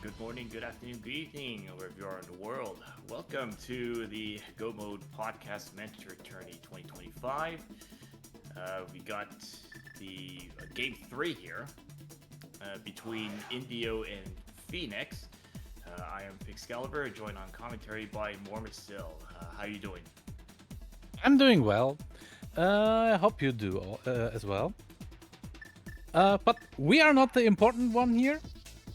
good morning, good afternoon, good evening, wherever you are in the world. Welcome to the Go Mode Podcast Mentor Tourney 2025. We got the Game 3 here between INDIO and Phoenix. I am Excalibur, joined on commentary by Mormistill. How you doing? I'm doing well. I hope you do as well. But we are not the important one here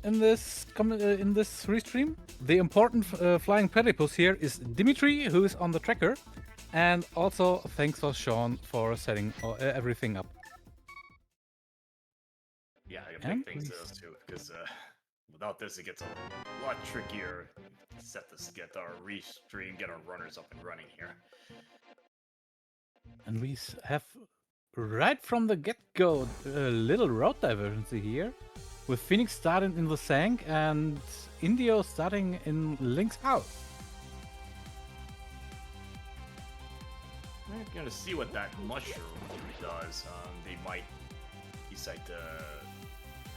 in this restream. The important flying platypus here is Dimitri, who is on the tracker, and also thanks for Sean for setting everything up. Yeah, big thanks to those two, because without this, it gets a lot trickier to set this, get our restream, get our runners up and running here. And we have, right from the get-go, a little road divergency here, with Phoenix starting in the Sank and INDIO starting in Link's house. We're gonna see what that mushroom does. They might decide to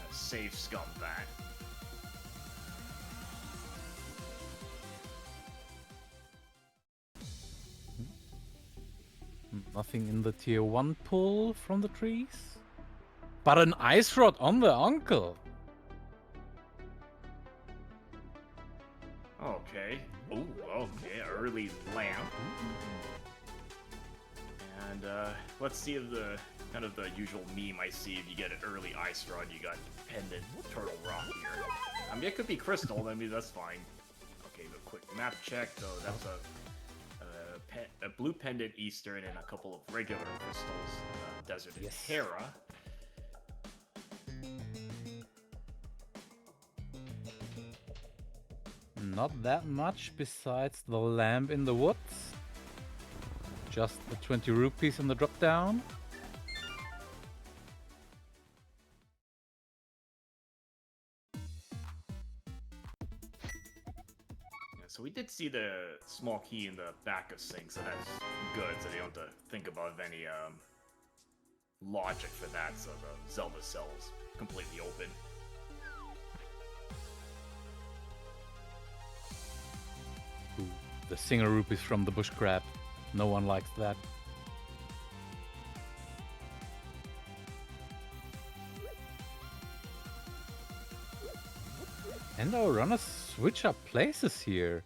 save scum that. Nothing in the tier 1 pull from the trees. But an ice rod on the uncle. Okay. Oh, okay. Early lamp. And let's see if the kind of the usual meme I see if you get an early ice rod, you got pendant turtle rock here. I mean, it could be crystal. I mean, that's fine. Okay, the quick map check. So that's a blue pendant eastern and a couple of regular crystals. Desert and Hera. Not that much besides the lamp in the woods. Just the 20 rupees in the drop down. So we did see the small key in the back of Sync, so that's good, so they don't have to think about any logic for that, so the Zelda cell is completely open. Ooh, the singer rupees from the bush crab. No one likes that. And our runners switch up places here.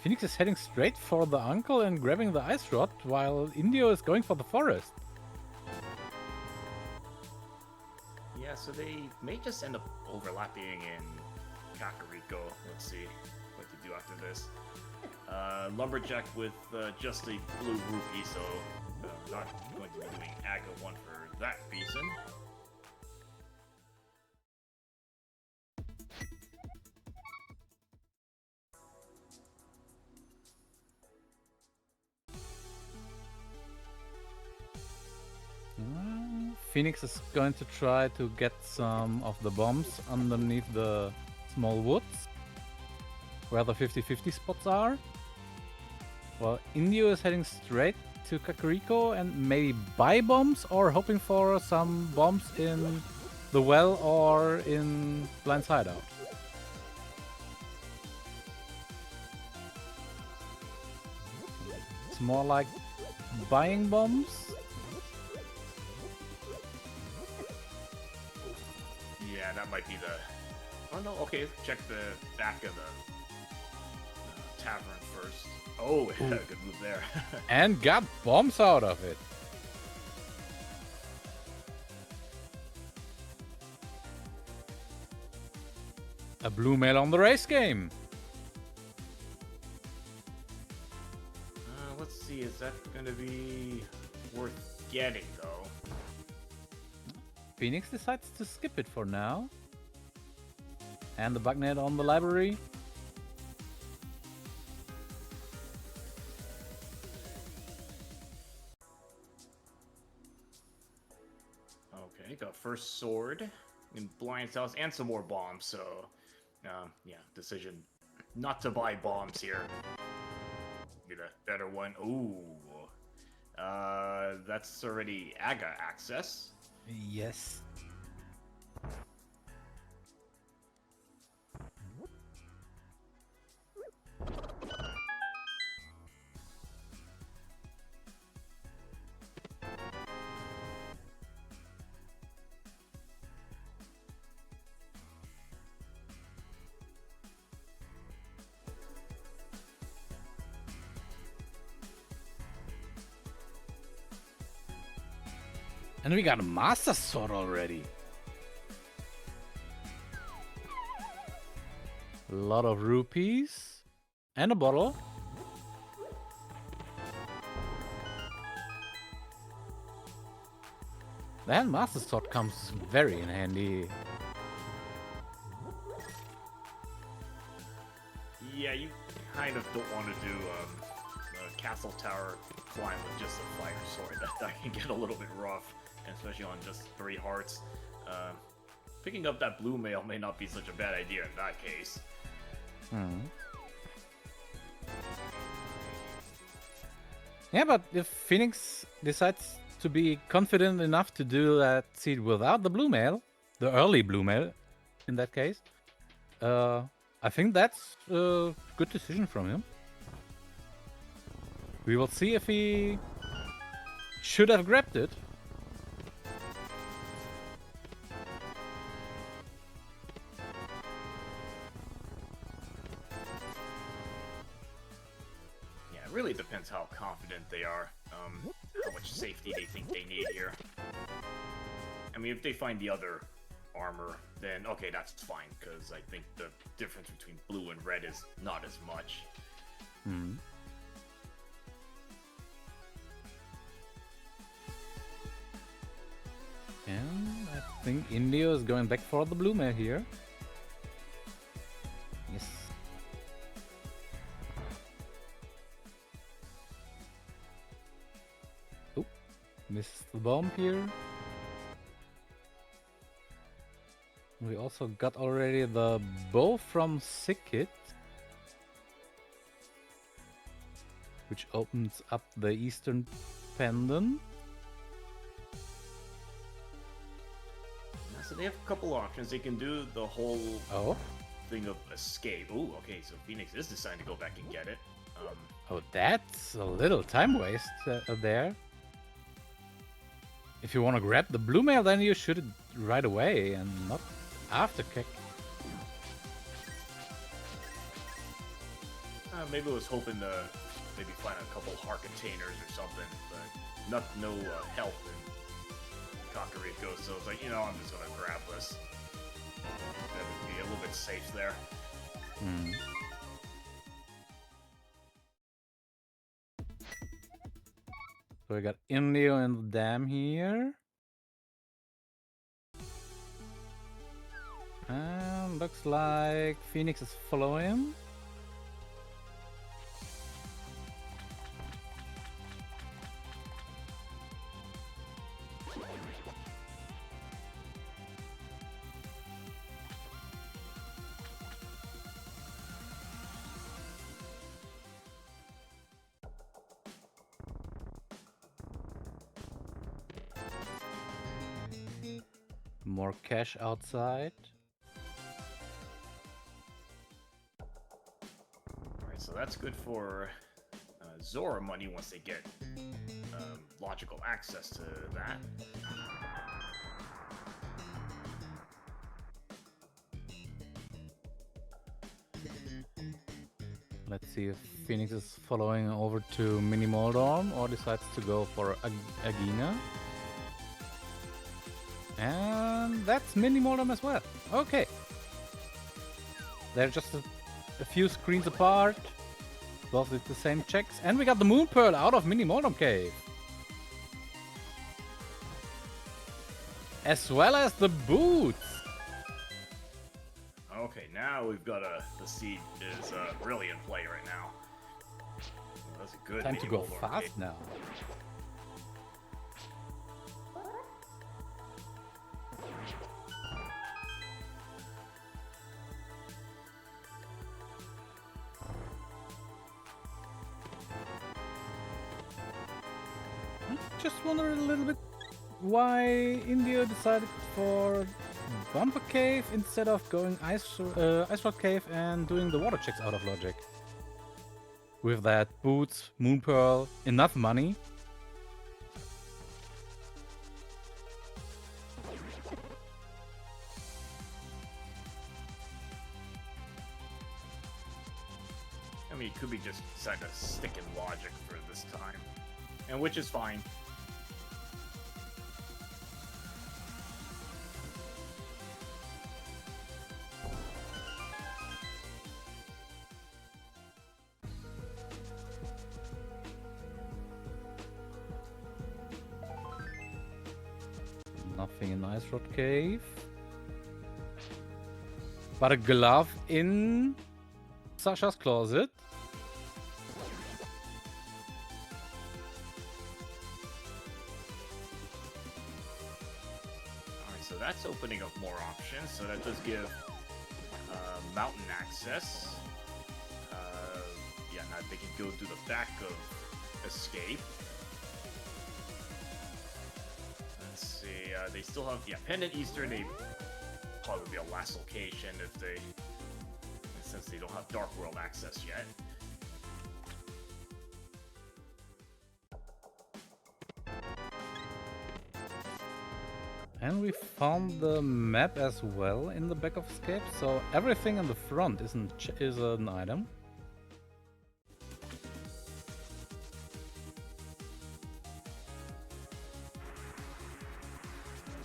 Phoenix is heading straight for the uncle and grabbing the ice rod, while INDIO is going for the forest. Yeah, so they may just end up overlapping in Kakariko. Let's see what to do after this. Lumberjack with just a blue rupee, so not going to be doing Aga 1 for that reason. Phoenix is going to try to get some of the bombs underneath the small woods, where the 50-50 spots are. While INDIO is heading straight to Kakariko and maybe buy bombs, or hoping for some bombs in the well or in Blind's hideout. It's more like buying bombs. Yeah, that might be the... Oh no, okay, check the back of the tavern first. Oh, yeah, good move there. And got bombs out of it. A blue mail on the race game. Let's see, is that gonna be worth getting though? Phoenix decides to skip it for now. And the bugnet on the library. Okay, got first sword in Blind's house and some more bombs, so yeah, decision not to buy bombs here. Be the better one. Ooh. That's already Aga access. Yes. And we got a Master Sword already. A lot of rupees. And a bottle. That Master Sword comes very in handy. Yeah, you kind of don't want to do a castle tower climb with just a fire sword. That can get a little bit rough, especially on just 3 hearts. Picking up that blue mail may not be such a bad idea in that case. Yeah, but if Phoenix decides to be confident enough to do that seed without the blue mail, the early blue mail, in that case, I think that's a good decision from him. We will see if he should have grabbed it. Yeah, it really depends how confident they are, how much safety they think they need here. I mean, if they find the other armor, then okay, that's fine, because I think the difference between blue and red is not as much. And I think INDIO is going back for the blue mail here. Yes. Oh, missed the bomb here. We also got already the bow from Sikit, which opens up the eastern pendant. So they have a couple options. They can do the whole thing of escape. Ooh, okay, so Phoenix is deciding to go back and get it. Oh, that's a little time waste there. If you want to grab the blue mail, then you shoot it right away and not after kick. Maybe I was hoping to maybe find a couple heart containers or something, but no health in Kakariko, so it's like, you know, I'm just gonna grab this. That would be a little bit safe there. So we got INDIO and the dam here. And looks like Phoenix is following. More cash outside. Alright, so that's good for Zora money once they get logical access to that. Let's see if Phoenix is following over to Mini Moldorm or decides to go for Agina. And that's Mini Moldorm as well. Okay. They're just a few screens apart. Both with the same checks. And we got the Moon Pearl out of Mini Moldorm Cave. As well as the boots. Okay, now we've got the seed is really in play right now. Well, that's a good Time to go Moldorm fast cave. now. Just wonder a little bit why INDIO decided for Bumper Cave instead of going Ice Rock Cave and doing the water checks out of logic. With that boots, Moon Pearl, enough money. I mean, it could be just decided to stick in logic for this time, and which is fine. Nothing in Ice Rod Cave. But a glove in Sasha's closet. Alright, so that's opening up more options. So that does give mountain access. Yeah, now they can go through the back of escape. Let's see, they still have, yeah, Pendant Eastern, they probably be a last location if they, since they don't have Dark World access yet. And we found the map as well in the back of escape, so everything in the front is an item.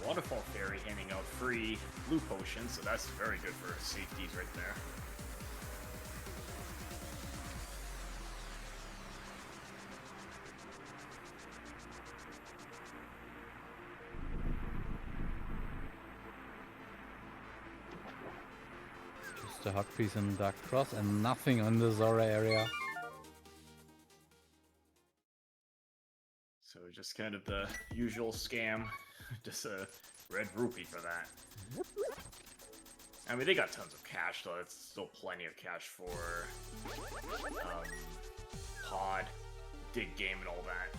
Waterfall Fairy handing out free blue potions, so that's very good for safeties right there. Just a hug piece in Dark Cross and nothing on the Zora area. So just kind of the usual scam, just a red rupee for that. I mean, they got tons of cash, though. It's still plenty of cash for Pod, Dig Game, and all that.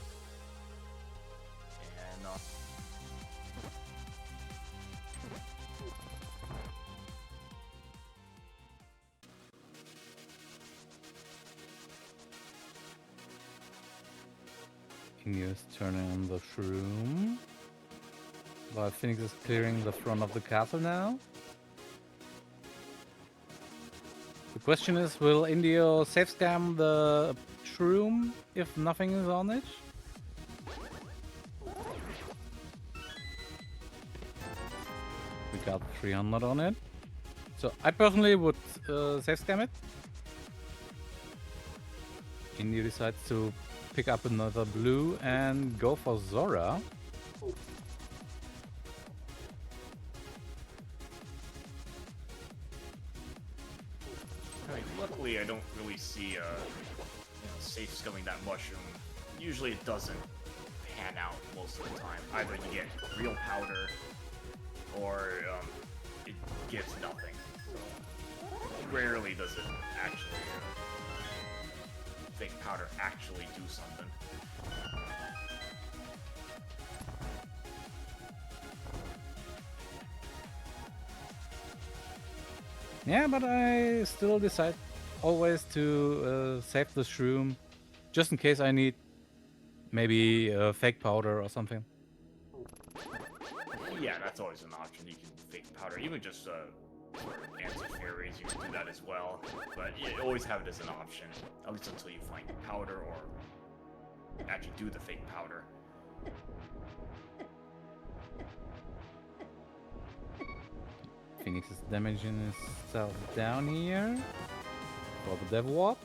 And INDIO is turning on the shroom. While Phoenix is clearing the front of the castle now. The question is, will INDIO safe scam the shroom if nothing is on it? We got 300 on it. So I personally would safe scam it. INDIO decides to pick up another blue and go for Zora. I mean, luckily, I don't really see safe scumming that mushroom. Usually, it doesn't pan out most of the time. Either you get real powder, or it gives nothing. Rarely does it actually fake powder actually do something. Yeah, but I still decide always to save the shroom, just in case I need maybe fake powder or something. Yeah, that's always an option. You can fake powder, even just for anti-fairies, you can do that as well. But you always have it as an option, at least until you find powder or actually do the fake powder. Phoenix is damaging himself down here for the Dev Walk.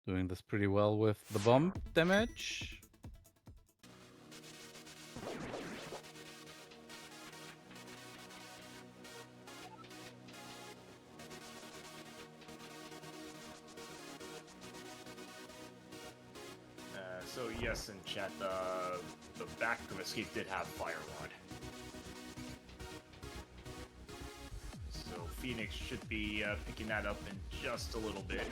Doing this pretty well with the bomb damage. So yes, in chat, the back of escape did have Fire Rod. So Phoenix should be picking that up in just a little bit.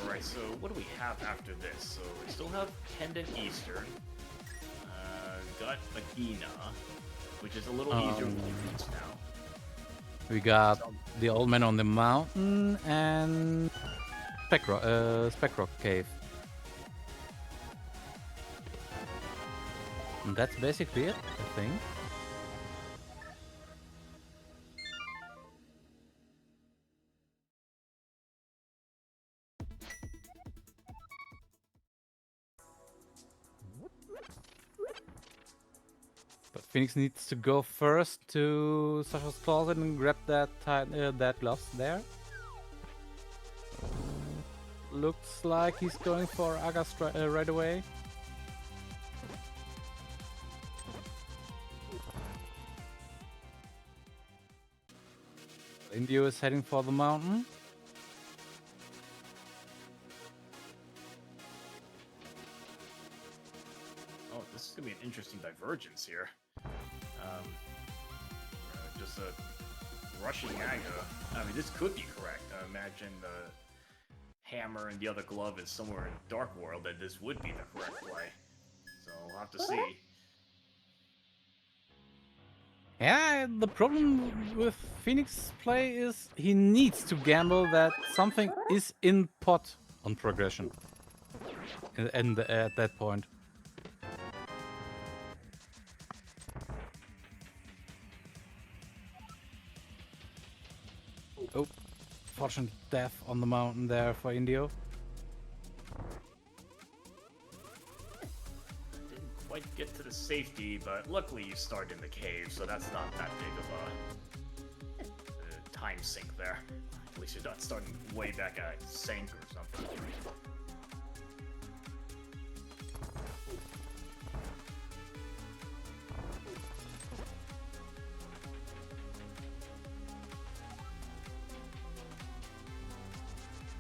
Alright, so what do we have after this? So we still have Pendant Eastern. Got Agina, which is a little easier with defeats now. We got the old man on the mountain and Spec Rock Cave. And that's basically it, I think. But Phoenix needs to go first to Sasha's closet and grab that gloves there. Looks like he's going for Aga right away. Indio is heading for the mountain. Oh, this is gonna be an interesting divergence here. Just a rushing Aga. I mean, this could be correct. I imagine the hammer and the other glove is somewhere in Dark World, and this would be the correct play. So we'll have to see. Yeah, the problem with Phoenix play is he needs to gamble that something is in pot on progression. And at that point. Oh, fortunate death on the mountain there for Indio. Didn't quite get to the safety, but luckily you start in the cave, so that's not that big of a time sink there. At least you're not starting way back at a sink or something.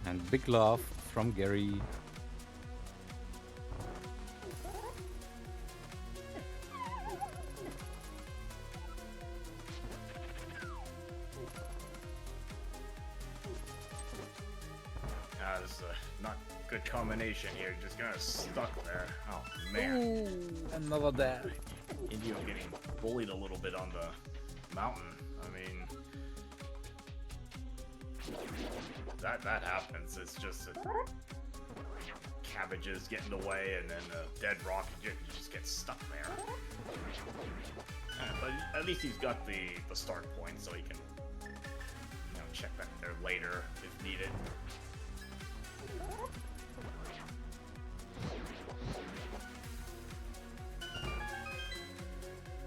And big love from Gary. This is a not good combination here. Just kind of stuck there. Oh man. Ooh, another death. Indio getting bullied a little bit on the mountain. I mean, that happens. It's just cabbages get in the way, and then a dead rock, you just get stuck there. But at least he's got the start point, so he can check back there later if needed.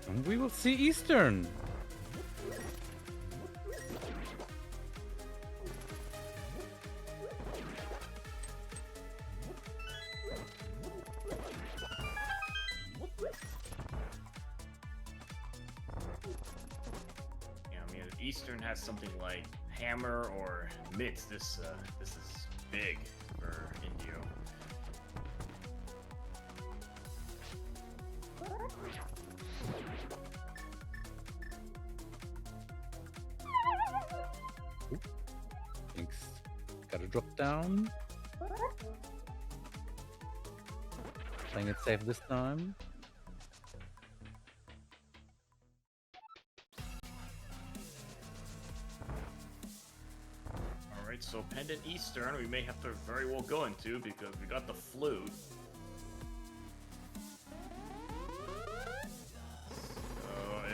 And we will see Eastern. Eastern has something like hammer or mitts. This is big for Indio. Thanks. Gotta drop down. Playing it safe this time. Alright, so Pendant Eastern we may have to very well go into because we got the flute.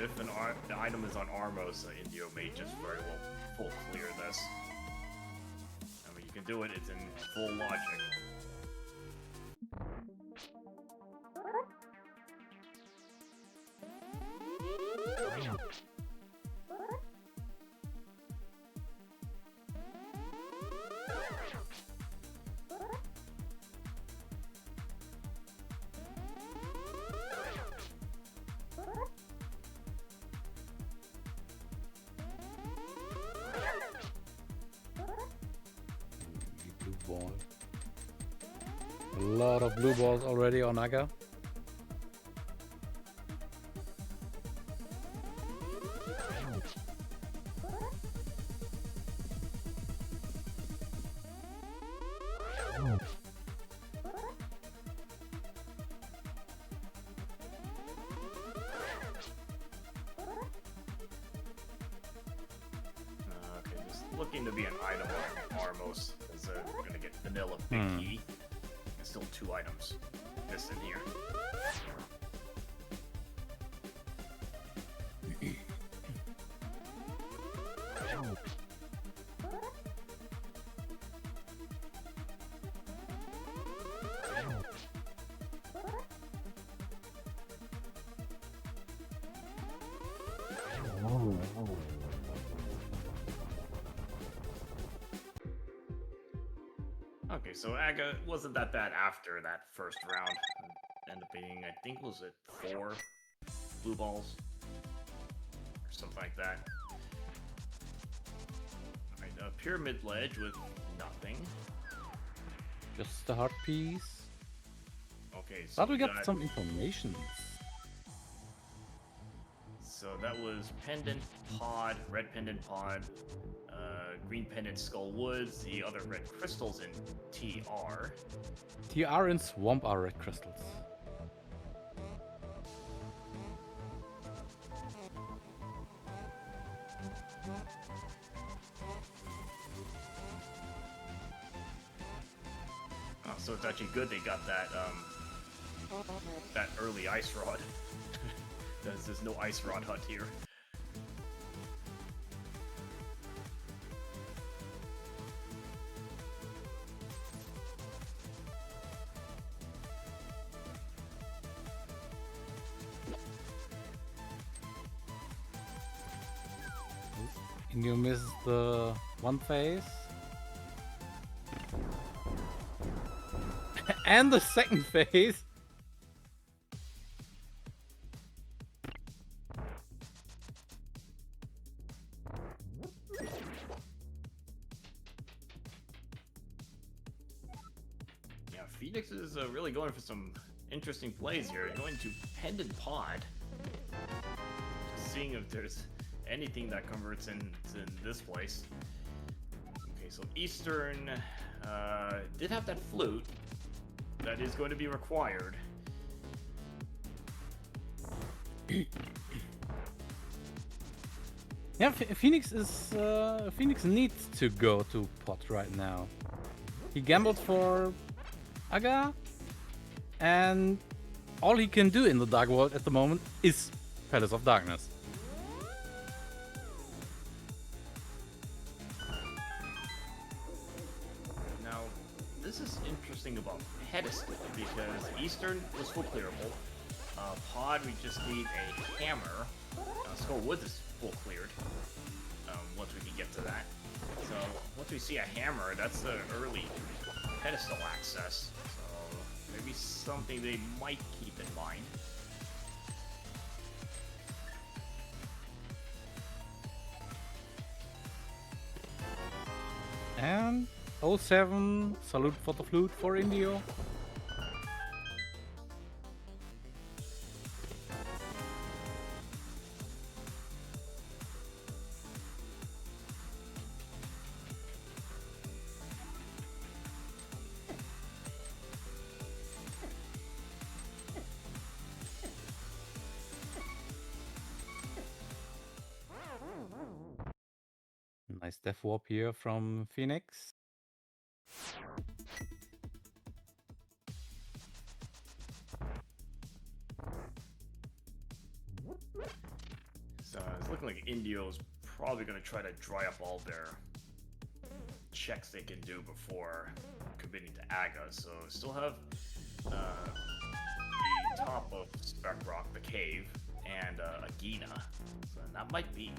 If the item is on Armos, Indio may just very well full clear this. I mean, you can do it, it's in full logic. Ball. A lot of blue balls already on Naga. Okay, just looking to be an item on Armos, because So we're gonna get vanilla big key. And still 2 items missing here. Okay, so Aga wasn't that bad after that first round. Ended up being, I think, was it 4 blue balls? Or something like that. Alright, pyramid ledge with nothing. Just a heart piece. Okay, so But we got some information. So that was pendant pod, red pendant pod, green pendant skull woods, the other red crystals in TR. TR and swamp are red crystals. Oh, so it's actually good they got that that early ice rod. There's no ice rod hut here. And you missed the one phase. And the second phase. Yeah, Phoenix is really going for some interesting plays here. Going to pendant pod. Just seeing if there's anything that converts in this place. Okay, so Eastern did have that flute. That is going to be required. Yeah, Phoenix needs to go to pot right now. He gambled for Aga, and all he can do in the Dark World at the moment is Palace of Darkness. Now, this is interesting about pedestal because Eastern was full clearable. Pod, we just need a hammer. Skull Woods is full cleared. Once we can get to that. So once we see a hammer, that's the early pedestal access. So maybe something they might keep in mind. And 07, salute for the flute for INDIO. Nice death warp here from Phoenix. So it's looking like Indio's probably going to try to dry up all their checks they can do before committing to Aga. So still have the top of Spec Rock, the cave, and Agina. So that might be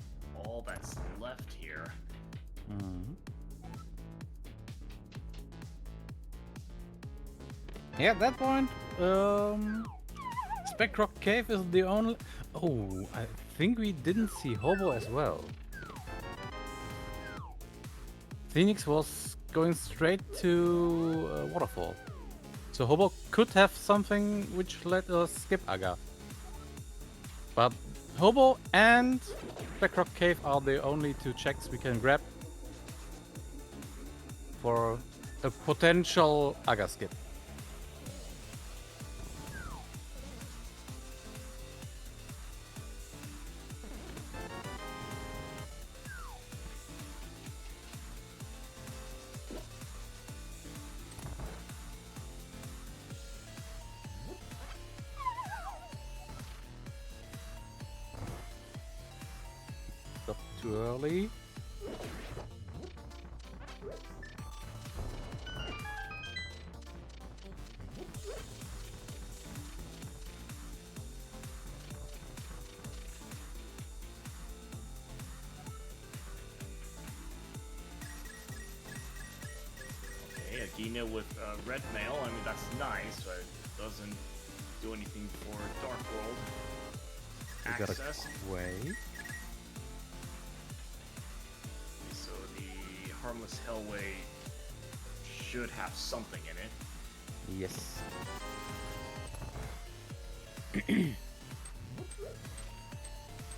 all that's left here. Yeah, at that point, Spec Rock Cave is the only... Oh, I think we didn't see Hobo as well. Phoenix was going straight to Waterfall. So Hobo could have something which let us skip Aga. But Hobo and Spec Rock Cave are the only 2 checks we can grab for a potential Aga skip. too early. Okay, Agina with red mail. I mean, that's nice, but it doesn't do anything for Dark World access. Way. So the Harmless Hellway should have something in it. Yes.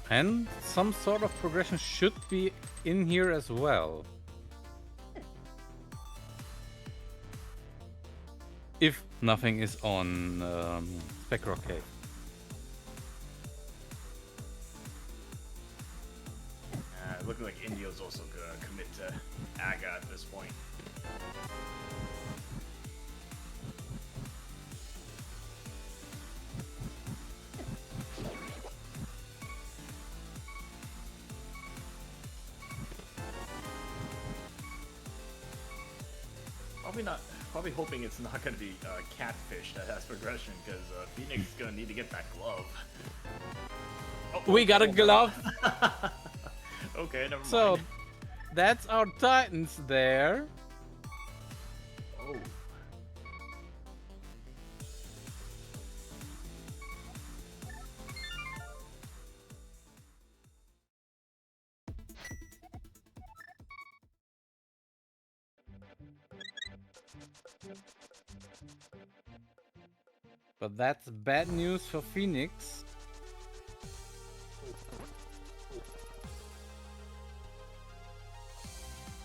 And some sort of progression should be in here as well. If nothing is on Spec Rock Cave. Looking like Indio's also gonna commit to Aga at this point. Probably hoping it's not gonna be Catfish that has progression, because Phoenix is gonna need to get that glove. Oh, We got a glove! Okay, never mind. So, that's our Titans there. Oh. But that's bad news for Phoenix.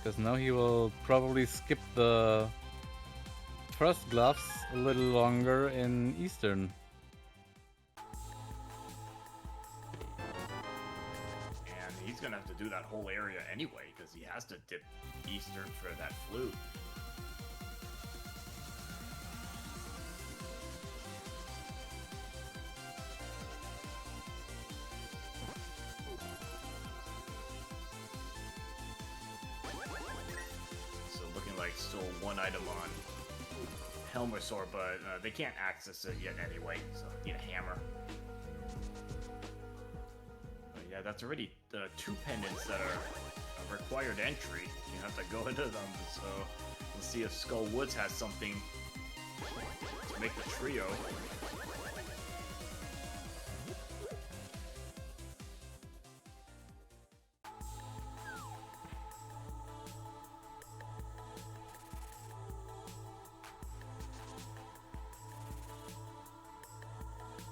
Because now he will probably skip the first gloves a little longer in Eastern. And he's gonna have to do that whole area anyway, because he has to dip Eastern for that flute. Still one item on Helmersaur, but they can't access it yet anyway, so need a hammer. But yeah, that's already the 2 pendants that are a required entry. You have to go into them, so we'll see if Skull Woods has something to make the trio.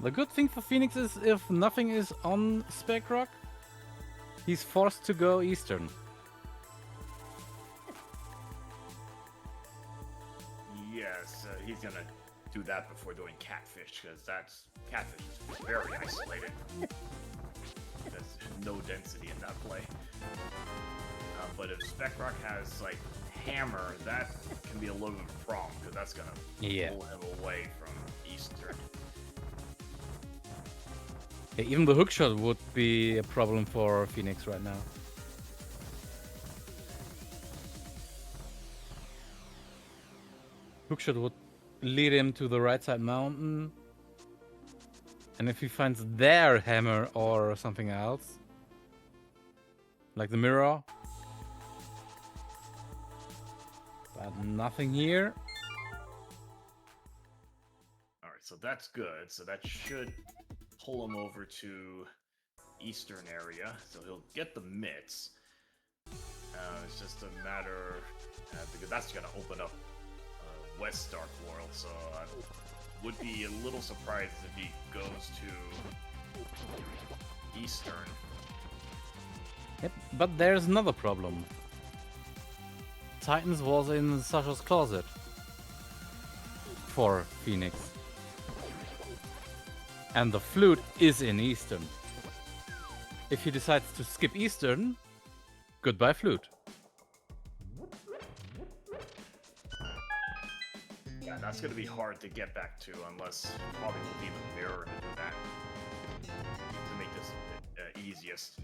The good thing for Phoenix is if nothing is on Spec Rock, he's forced to go Eastern. Yes, he's gonna do that before doing Catfish, because Catfish is very isolated. There's no density in that play. But if Spec Rock has like Hammer, that can be a little bit of a problem, because that's gonna pull him away from Eastern. Yeah, even the hookshot would be a problem for Phoenix right now. Hookshot would lead him to the right side mountain. And if he finds their hammer or something else, like the mirror, but nothing here. Alright, so that's good. So that should pull him over to Eastern area, so he'll get the mitts. It's just a matter, because that's gonna open up West Dark World, so I would be a little surprised if he goes to Eastern. Yep, but there's another problem. Titans was in Sasha's closet for Phoenix. And the flute is in Eastern. If he decides to skip Eastern, goodbye flute. Yeah, that's gonna be hard to get back to, unless probably we'll need the mirror to do that. To make this easiest.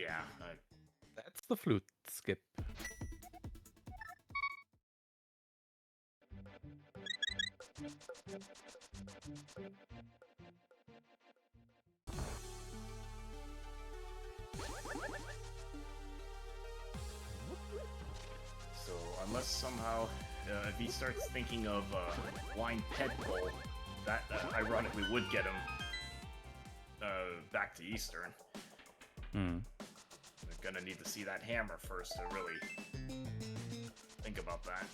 Yeah. That's the flute skip. So unless somehow if he starts thinking of Wine Pet Bowl, that ironically would get him back to Eastern. We're gonna need to see that hammer first to really think about that.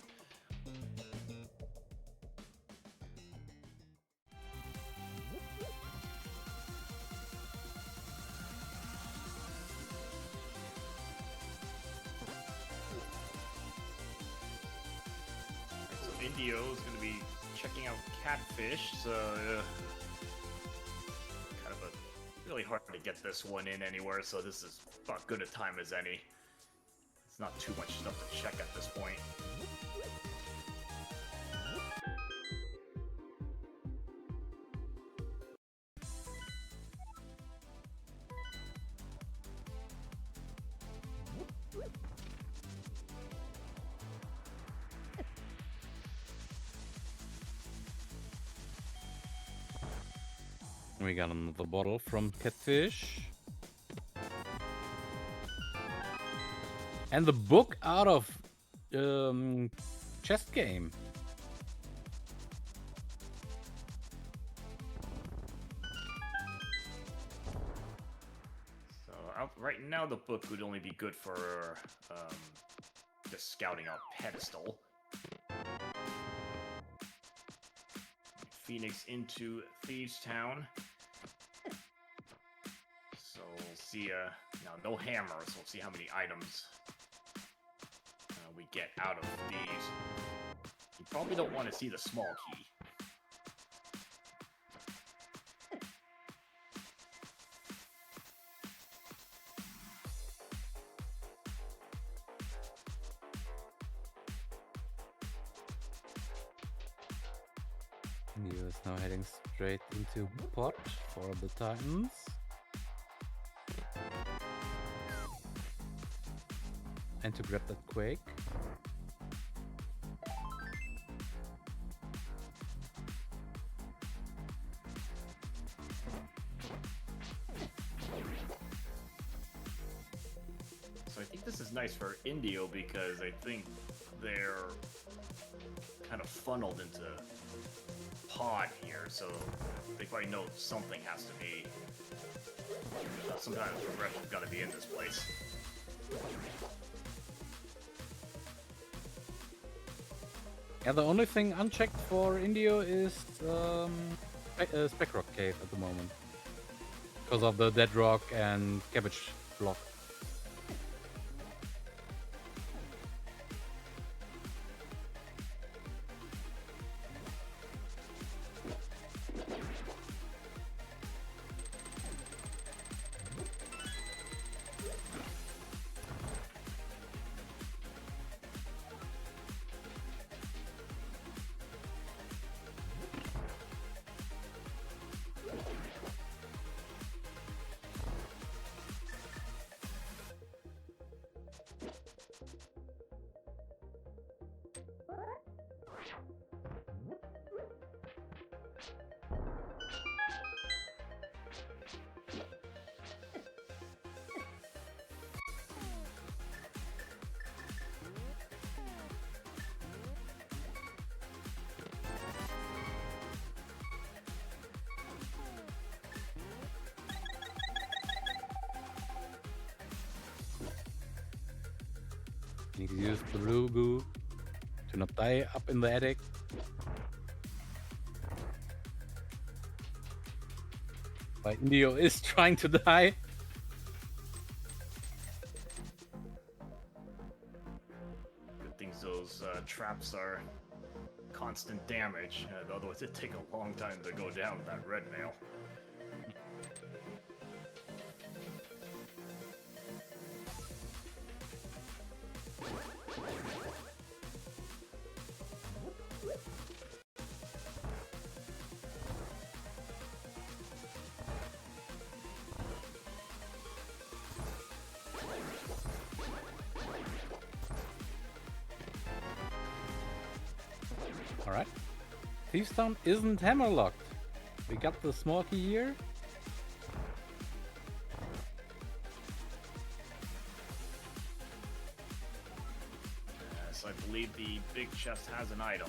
So Indio is gonna be checking out Catfish, so kind of a really hard to get this one in anywhere, so this is about good a time as any. It's not too much stuff to check at this point. We got another bottle from Catfish. And the book out of chess game. So right now the book would only be good for just scouting out pedestal. Phoenix into Thieves Town. So we'll see, now no hammer, so we'll see how many items we get out of these. You probably don't want to see the small key. Indio is now heading straight into pot for the Titans. And to grab that Quake. So I think this is nice for Indio because I think they're kind of funneled into pod here, so they probably know something has to be, some kind of progression's got to be in this place. Yeah, the only thing unchecked for Indio is Spec Rock Cave at the moment. Because of the Dead Rock and Cabbage block. Need to use the blue goo to not die up in the attic. But Indio is trying to die. Good things those traps are constant damage, otherwise it'd take a long time to go down with that red mail. Alright. Thieves Town isn't hammerlocked. We got the small key here. So I believe the big chest has an item.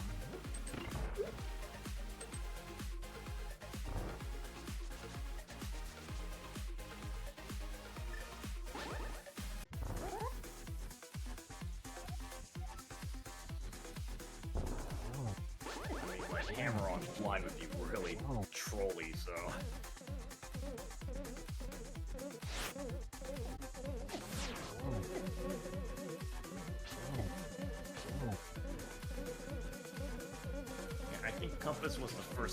Hammer on line would be really trolly, so. Yeah, I think Compass was the first